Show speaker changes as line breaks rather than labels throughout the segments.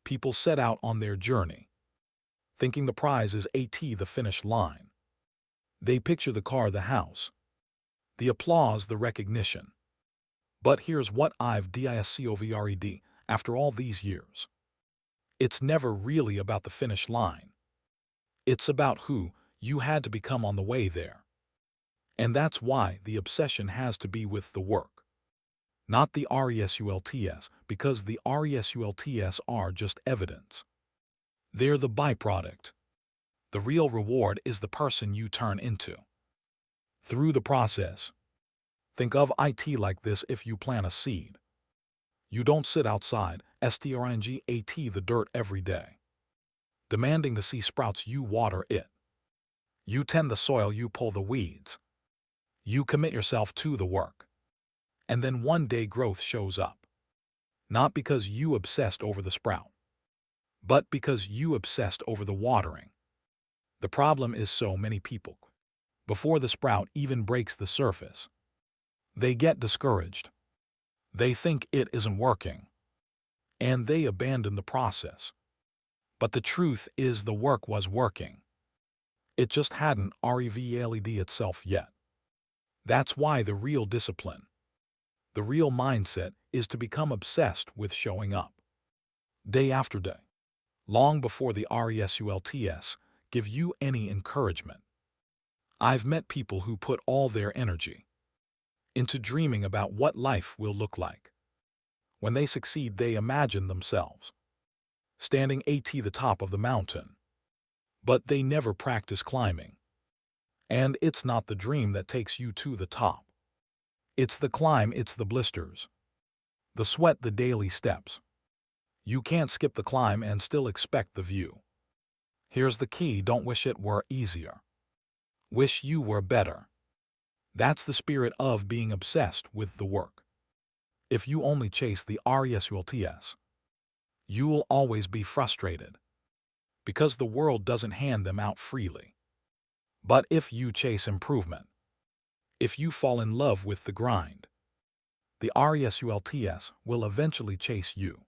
People set out on their journey, thinking the prize is the finish line. They picture the car, the house, the applause, the recognition. But here's what I've discovered after all these years. It's never really about the finish line. It's about who you had to become on the way there. And that's why the obsession has to be with the work, not the results, because the results are just evidence. They're the byproduct. The real reward is the person you turn into through the process. Think of it like this: if you plant a seed, you don't sit outside, the dirt every day, demanding to see sprouts. You water it. You tend the soil, you pull the weeds. You commit yourself to the work. And then one day growth shows up. Not because you obsessed over the sprout, but because you obsessed over the watering. The problem is so many people, before the sprout even breaks the surface, they get discouraged. They think it isn't working, and they abandon the process. But the truth is the work was working. It just hadn't revealed itself yet. That's why the real discipline, the real mindset, is to become obsessed with showing up day after day, long before the results give you any encouragement. I've met people who put all their energy into dreaming about what life will look like. When they succeed, they imagine themselves standing at the top of the mountain. But they never practice climbing. And it's not the dream that takes you to the top. It's the climb, it's the blisters, the sweat, the daily steps. You can't skip the climb and still expect the view. Here's the key: don't wish it were easier. Wish you were better. That's the spirit of being obsessed with the work. If you only chase the results, you'll always be frustrated, because the world doesn't hand them out freely. But if you chase improvement, if you fall in love with the grind, the results will eventually chase you.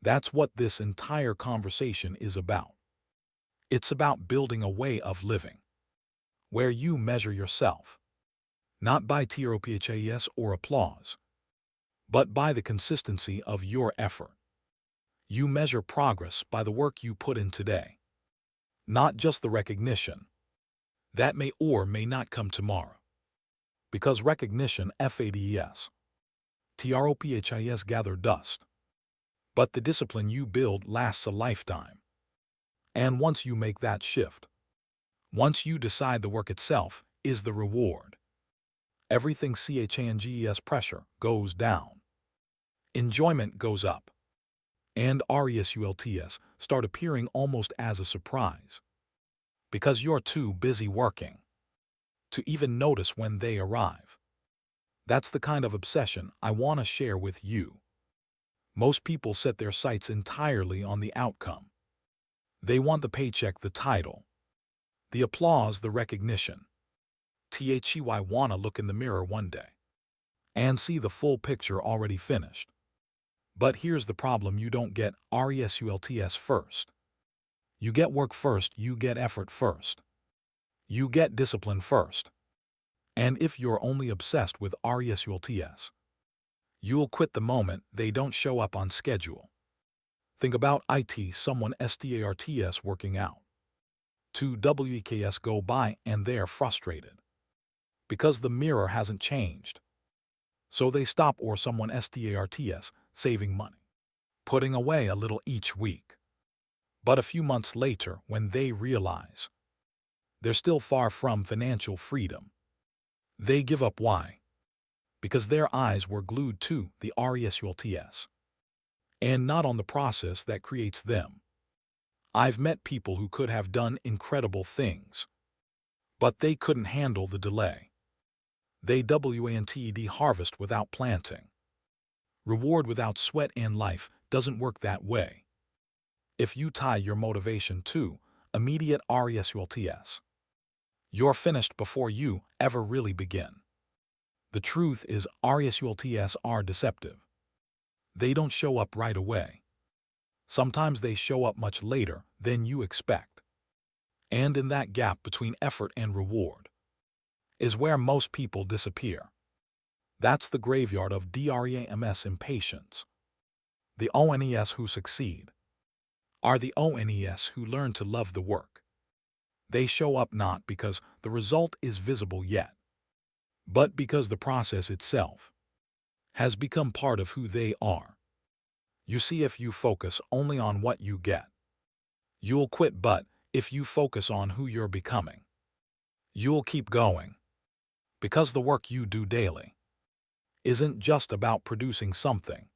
That's what this entire conversation is about. It's about building a way of living where you measure yourself, not by tropes or applause, but by the consistency of your effort. You measure progress by the work you put in today, not just the recognition that may or may not come tomorrow. Because recognition, tropes gather dust. But the discipline you build lasts a lifetime. And once you make that shift, once you decide the work itself is the reward, everything changes. Pressure goes down, enjoyment goes up, and results start appearing almost as a surprise, because you're too busy working to even notice when they arrive. That's the kind of obsession I want to share with you. Most people set their sights entirely on the outcome. They want the paycheck, the title, the applause, the recognition. They want to look in the mirror one day and see the full picture already finished. But here's the problem: you don't get results first. You get work first, you get effort first. You get discipline first. And if you're only obsessed with results, you'll quit the moment they don't show up on schedule. Think about someone starts working out. 2 weeks go by and they're frustrated because the mirror hasn't changed. So they stop, or someone starts saving money, putting away a little each week. But a few months later, when they realize they're still far from financial freedom, they give up. Why? Because their eyes were glued to the results and not on the process that creates them. I've met people who could have done incredible things, but they couldn't handle the delay. They harvest without planting, reward without sweat, and life doesn't work that way. If you tie your motivation to immediate results, you're finished before you ever really begin. The truth is, results are deceptive. They don't show up right away. Sometimes they show up much later than you expect. And in that gap between effort and reward is where most people disappear. That's the graveyard of DREAMS impatience. The ONES who succeed are the ONES who learn to love the work. They show up not because the result is visible yet, but because the process itself has become part of who they are. You see, if you focus only on what you get, you'll quit, but if you focus on who you're becoming, you'll keep going. Because the work you do daily isn't just about producing something.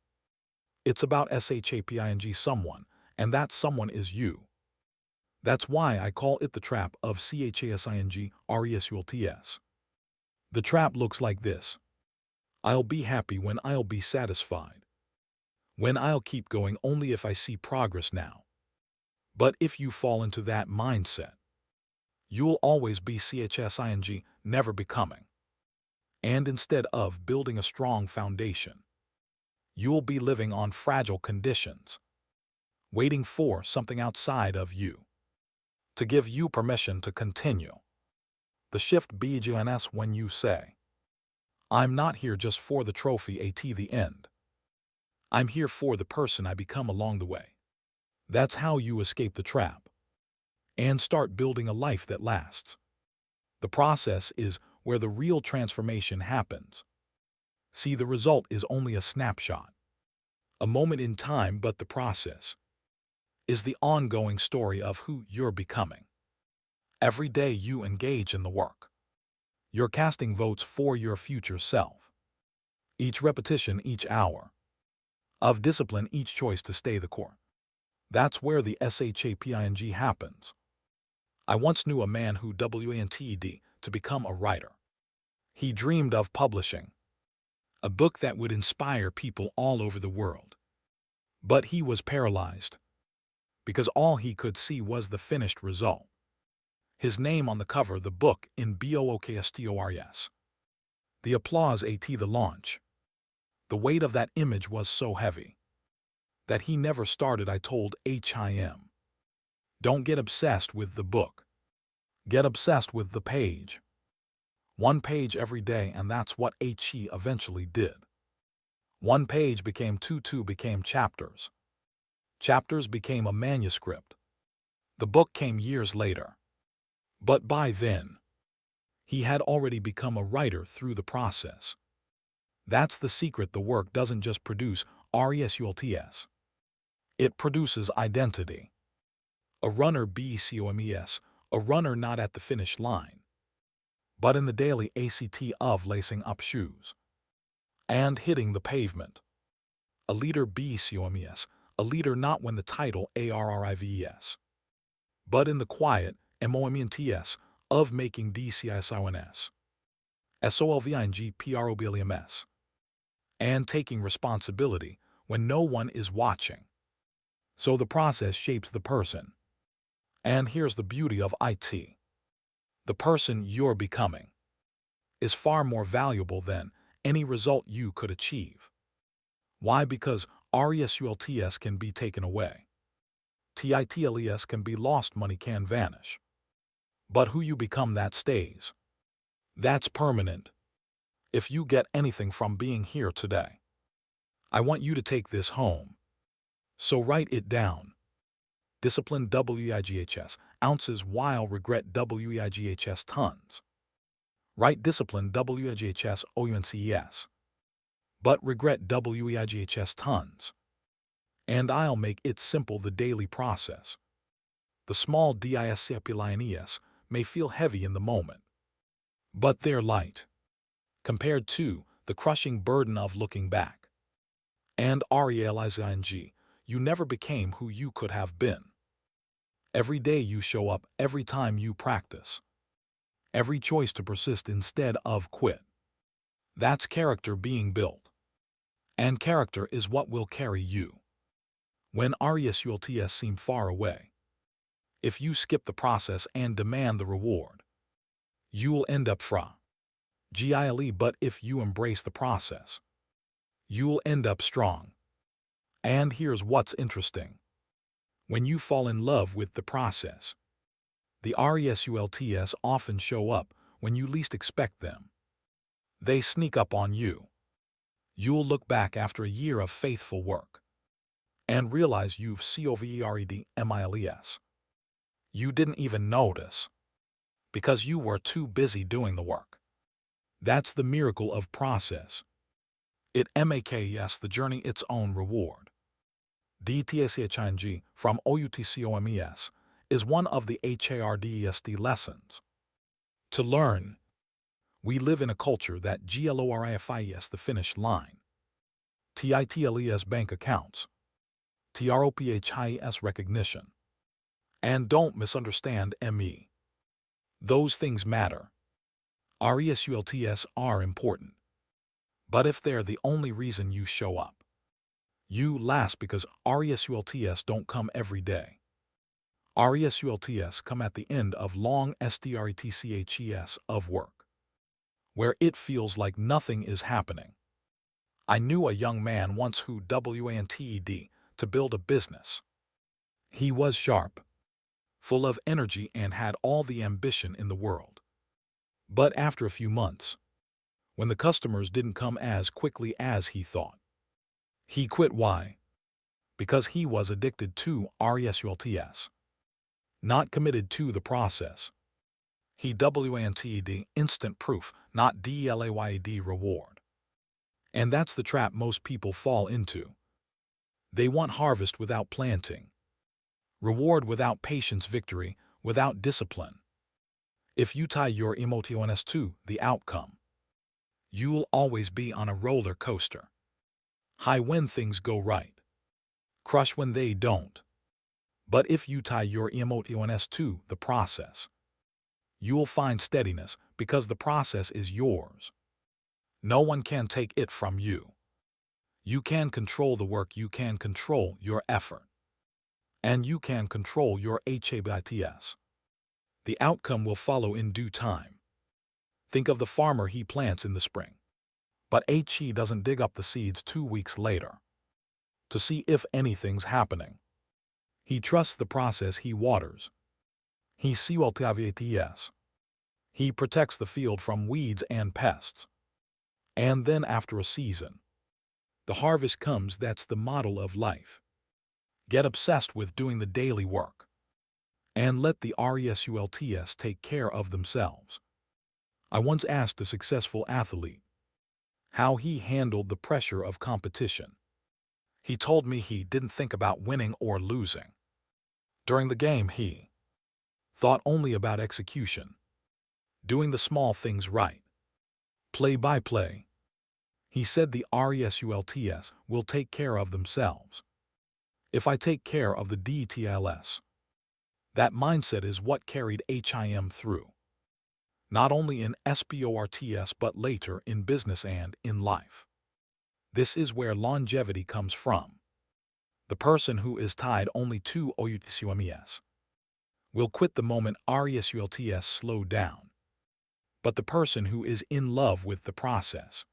It's about SHAPING someone, and that someone is you. That's why I call it the trap of CHASING RESULTS. The trap looks like this. I'll be happy when I'll be satisfied. When I'll keep going only if I see progress now. But if you fall into that mindset, you'll always be CHSING, never becoming. And instead of building a strong foundation, you'll be living on fragile conditions, waiting for something outside of you to give you permission to continue. The shift begins when you say, I'm not here just for the trophy at the end. I'm here for the person I become along the way. That's how you escape the trap and start building a life that lasts. The process is where the real transformation happens. See, the result is only a snapshot, a moment in time, but the process is the ongoing story of who you're becoming. Every day you engage in the work, you're casting votes for your future self. Each repetition, each hour of discipline, each choice to stay the course. That's where the SHAPING happens. I once knew a man who wanted to become a writer. He dreamed of publishing a book that would inspire people all over the world. But he was paralyzed because all he could see was the finished result. His name on the cover, the book in BOOKSTORS. The applause at the launch. The weight of that image was so heavy that he never started. I told him, don't get obsessed with the book. Get obsessed with the page. One page every day, and that's what he eventually did. One page became two became chapters. Chapters became a manuscript. The book came years later. But by then, he had already become a writer through the process. That's the secret. The work doesn't just produce results. It produces identity. A runner BCOMES, a runner not at the finish line, but in the daily act of lacing up shoes and hitting the pavement. A leader BCOMES, a leader not when the title ARRIVES, but in the quiet MOMENTS of making DCISIONS, SOLVING and taking responsibility when no one is watching. So the process shapes the person. And here's the beauty of it. The person you're becoming is far more valuable than any result you could achieve. Why? Because results can be taken away. Titles can be lost, money can vanish. But who you become, that stays. That's permanent. If you get anything from being here today, I want you to take this home. So write it down. Discipline WIGHS, ounces, while regret WIGHS, tons. Write discipline WIGHS OUNCES, but regret WIGHS, tons. And I'll make it simple, the daily process. The small disciplines may feel heavy in the moment, but they're light compared to the crushing burden of looking back. And realizing you never became who you could have been. Every day you show up, every time you practice, every choice to persist instead of quit. That's character being built. And character is what will carry you when results seem far away. If you skip the process and demand the reward, you'll end up fragile, but if you embrace the process, you'll end up strong. And here's what's interesting. When you fall in love with the process, the results often show up when you least expect them. They sneak up on you. You'll look back after a year of faithful work and realize you've covered miles. You didn't even notice because you were too busy doing the work. That's the miracle of process. It makes the journey its own reward. DTSHING from OUTCOMES is one of the HARDESD lessons. To learn, we live in a culture that glorifys the finish line. TITLES bank accounts, TROPHIS recognition. And don't misunderstand ME. Those things matter. RESULTS are important. But if they're the only reason you show up, you last because results don't come every day. Results come at the end of long STRETCHES of work, where it feels like nothing is happening. I knew a young man once who wanted to build a business. He was sharp, full of energy, and had all the ambition in the world. But after a few months, when the customers didn't come as quickly as he thought, he quit. Why? Because he was addicted to results, not committed to the process. He wanted instant proof, not delayed reward. And that's the trap most people fall into. They want harvest without planting, reward without patience, victory without discipline. If you tie your emotions to the outcome, you'll always be on a roller coaster. High when things go right, crush when they don't. But if you tie your emotions to the process, you'll find steadiness because the process is yours. No one can take it from you. You can control the work, you can control your effort, and you can control your habits. The outcome will follow in due time. Think of the farmer. He plants in the spring, but he doesn't dig up the seeds 2 weeks later to see if anything's happening. He trusts the process. He waters. He cultivates. He protects the field from weeds and pests. And then after a season, the harvest comes. That's the model of life. Get obsessed with doing the daily work and let the results take care of themselves. I once asked a successful athlete how he handled the pressure of competition. He told me he didn't think about winning or losing. During the game, he thought only about execution, doing the small things right, play by play. He said the results will take care of themselves if I take care of the details. That mindset is what carried him through, not only in sports but later in business and in life. This is where longevity comes from. The person who is tied only to outcomes will quit the moment results slow down. But the person who is in love with the process,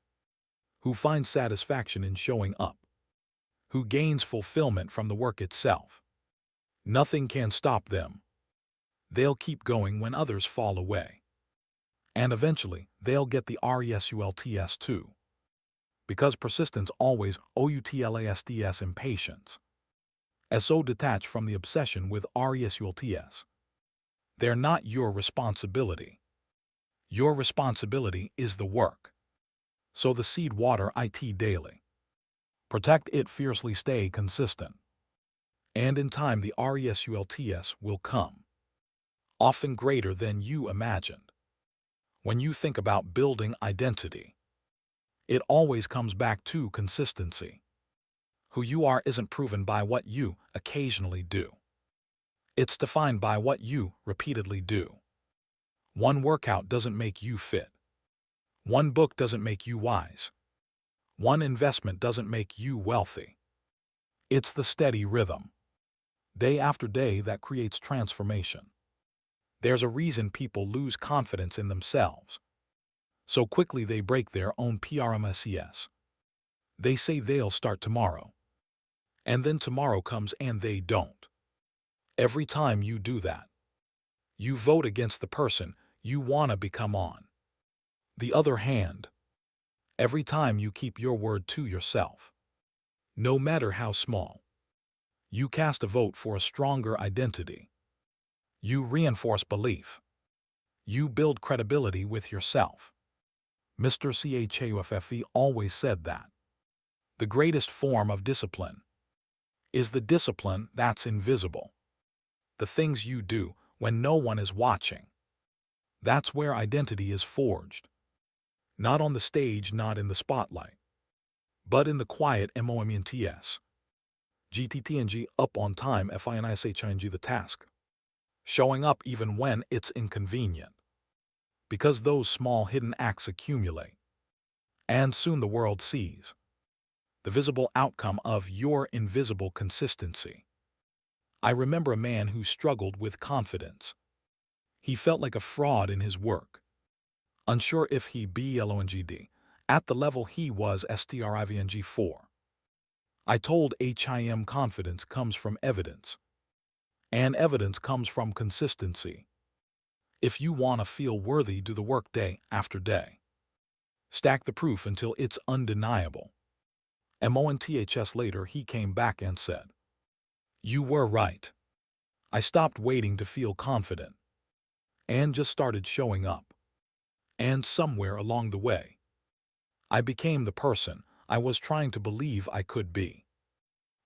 who finds satisfaction in showing up, who gains fulfillment from the work itself, nothing can stop them. They'll keep going when others fall away. And eventually, they'll get the results too. Because persistence always outlasts impatience. As so detached from the obsession with results. They're not your responsibility. Your responsibility is the work. So the seed water it daily. Protect it fiercely, stay consistent. And in time the results will come. Often greater than you imagined. When you think about building identity, it always comes back to consistency. Who you are isn't proven by what you occasionally do. It's defined by what you repeatedly do. One workout doesn't make you fit. One book doesn't make you wise. One investment doesn't make you wealthy. It's the steady rhythm, day after day, that creates transformation. There's a reason people lose confidence in themselves so quickly. They break their own promises. They say they'll start tomorrow, and then tomorrow comes and they don't. Every time you do that, you vote against the person you want to become. On the other hand, every time you keep your word to yourself, no matter how small, you cast a vote for a stronger identity. You reinforce belief. You build credibility with yourself. Mr. Chaufffe always said that the greatest form of discipline is the discipline that's invisible. The things you do when no one is watching. That's where identity is forged. Not on the stage, not in the spotlight, but in the quiet moments. GTTNG, up on time, FINISHING, the task. Showing up even when it's inconvenient. Because those small hidden acts accumulate. And soon the world sees the visible outcome of your invisible consistency. I remember a man who struggled with confidence. He felt like a fraud in his work, unsure if he belonged at the level he was striving for. I told him confidence comes from evidence, and evidence comes from consistency. If you want to feel worthy, do the work day after day. Stack the proof until it's undeniable. Months later, he came back and said, "You were right. I stopped waiting to feel confident and just started showing up. And somewhere along the way, I became the person I was trying to believe I could be."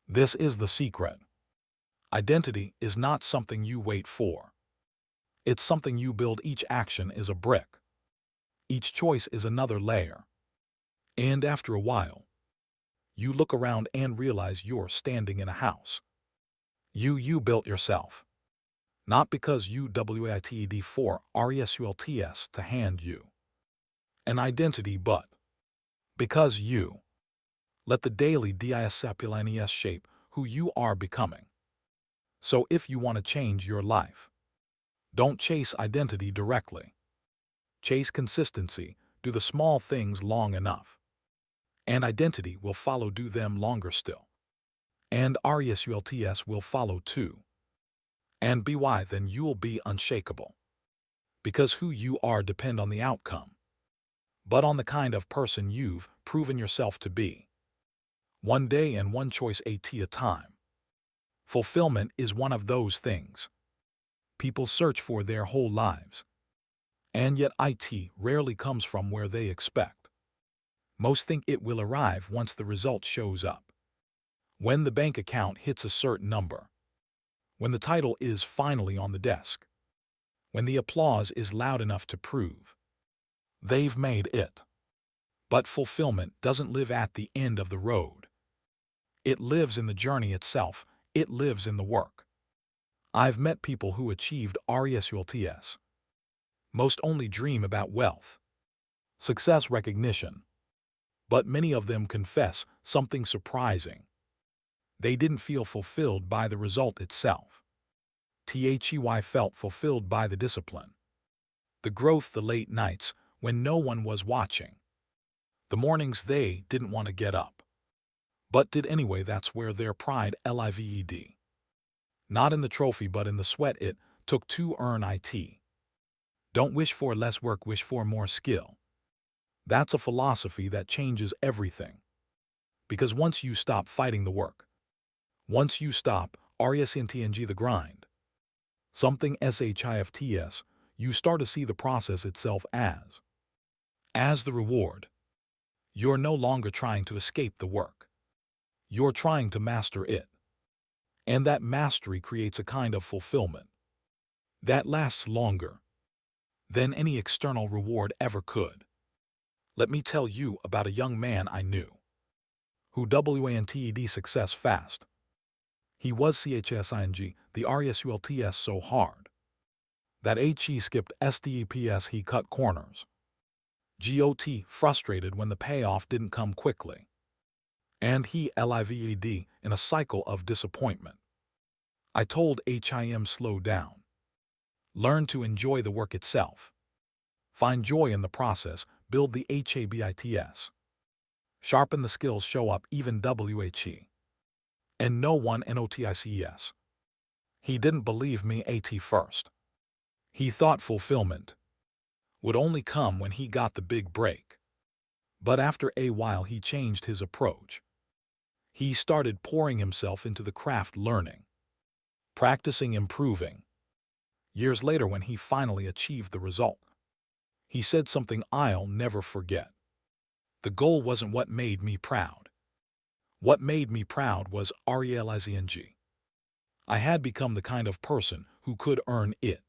This is the secret. Identity is not something you wait for. It's something you build. Each action is a brick. Each choice is another layer. And after a while, you look around and realize you're standing in a house you built yourself. Not because you waited for results to hand you an identity, but because you let the daily disciplines shape who you are becoming. So if you want to change your life, don't chase identity directly. Chase consistency. Do the small things long enough, and identity will follow. Do them longer still, and results will follow too. And then you'll be unshakable. Because who you are depend on the outcome, but on the kind of person you've proven yourself to be. One day and one choice at a time. Fulfillment is one of those things people search for their whole lives, and yet it rarely comes from where they expect. Most think it will arrive once the result shows up, when the bank account hits a certain number, when the title is finally on the desk, when the applause is loud enough to prove they've made it. But fulfillment doesn't live at the end of the road. It lives in the journey itself. It lives in the work. I've met people who achieved results. Most only dream about wealth, success, recognition. But many of them confess something surprising. They didn't feel fulfilled by the result itself. They felt fulfilled by the discipline, the growth, the late nights when no one was watching, the mornings they didn't want to get up, but did anyway. That's where their pride lived. Not in the trophy, but in the sweat it took to earn it. Don't wish for less work, wish for more skill. That's a philosophy that changes everything. Because once you stop fighting the work, once you stop the grind, something shifts, you start to see the process itself as the reward. You're no longer trying to escape the work. You're trying to master it. And that mastery creates a kind of fulfillment that lasts longer than any external reward ever could. Let me tell you about a young man I knew who wanted success fast. He was chsing the results so hard that he skipped steps. He cut corners. Got frustrated when the payoff didn't come quickly. And he lived in a cycle of disappointment. I told him, slow down. Learn to enjoy the work itself. Find joy in the process. Build the habits. Sharpen the skills. Show up even whe. And no one notices. He didn't believe me at first. He thought fulfillment would only come when he got the big break. But after a while he changed his approach. He started pouring himself into the craft, learning, practicing, improving. Years later, when he finally achieved the result, he said something I'll never forget. The goal wasn't what made me proud. What made me proud was realizing I had become the kind of person who could earn it.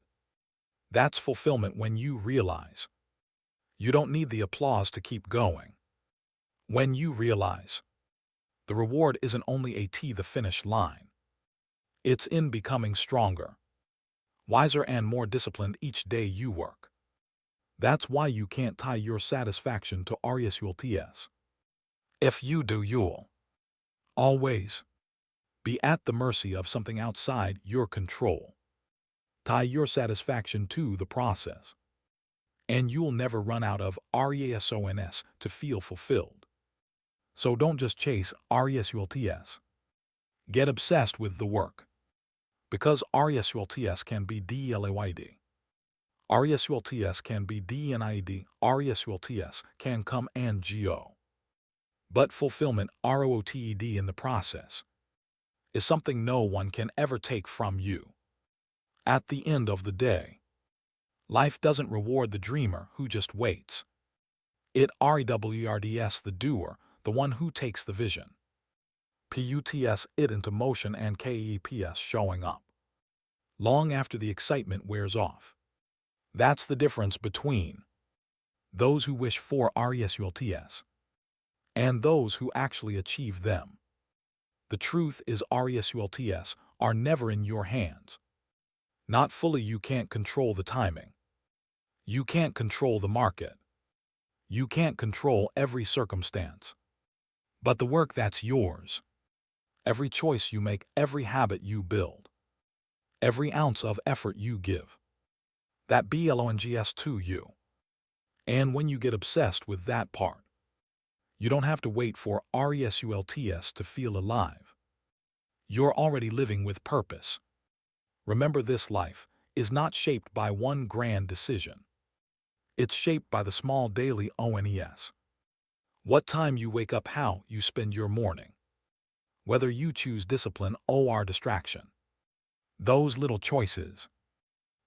That's fulfillment, when you realize you don't need the applause to keep going. When you realize the reward isn't only at the finish line. It's in becoming stronger, wiser, and more disciplined each day you work. That's why you can't tie your satisfaction to results. If you do, you'll always be at the mercy of something outside your control. Tie your satisfaction to the process, and you'll never run out of results to feel fulfilled. So don't just chase results. Get obsessed with the work. Because results can be delayed. Results can be denied. Results can come and go. But fulfillment, ROTED, in the process, is something no one can ever take from you. At the end of the day, life doesn't reward the dreamer who just waits. It rewards the doer, the one who takes the vision, puts it into motion, and keeps showing up long after the excitement wears off. That's the difference between those who wish for results and those who actually achieve them. The truth is, results are never in your hands. Not fully. You can't control the timing. You can't control the market. You can't control every circumstance. But the work, that's yours. Every choice you make, every habit you build, every ounce of effort you give, that belongs to you. And when you get obsessed with that part, you don't have to wait for results to feel alive. You're already living with purpose. Remember, this life is not shaped by one grand decision. It's shaped by the small daily ONES. What time you wake up, how you spend your morning, whether you choose discipline or distraction. Those little choices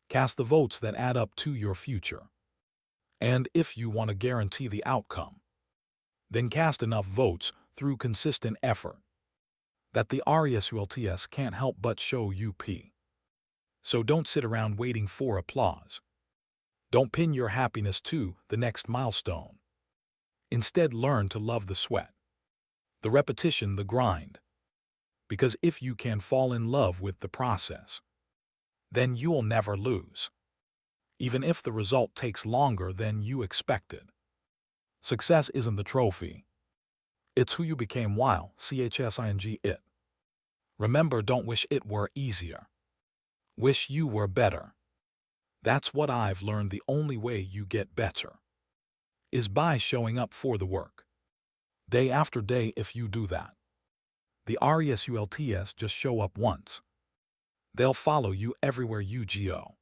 cast the votes that add up to your future. And if you want to guarantee the outcome, then cast enough votes through consistent effort that the results can't help but show up. So don't sit around waiting for applause. Don't pin your happiness to the next milestone. Instead, learn to love the sweat, the repetition, the grind. Because if you can fall in love with the process, then you'll never lose, even if the result takes longer than you expected. Success isn't the trophy. It's who you became while chasing it. Remember, don't wish it were easier. Wish you were better. That's what I've learned. The only way you get better is by showing up for the work, day after day. If you do that, the results just show up once. They'll follow you everywhere you go.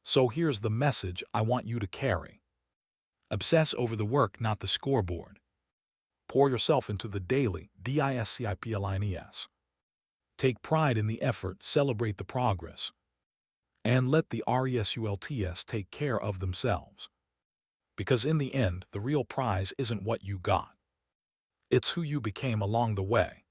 So here's the message I want you to carry. Obsess over the work, not the scoreboard. Pour yourself into the daily disciplines. Take pride in the effort, celebrate the progress, and let the results take care of themselves. Because in the end, the real prize isn't what you got. It's who you became along the way.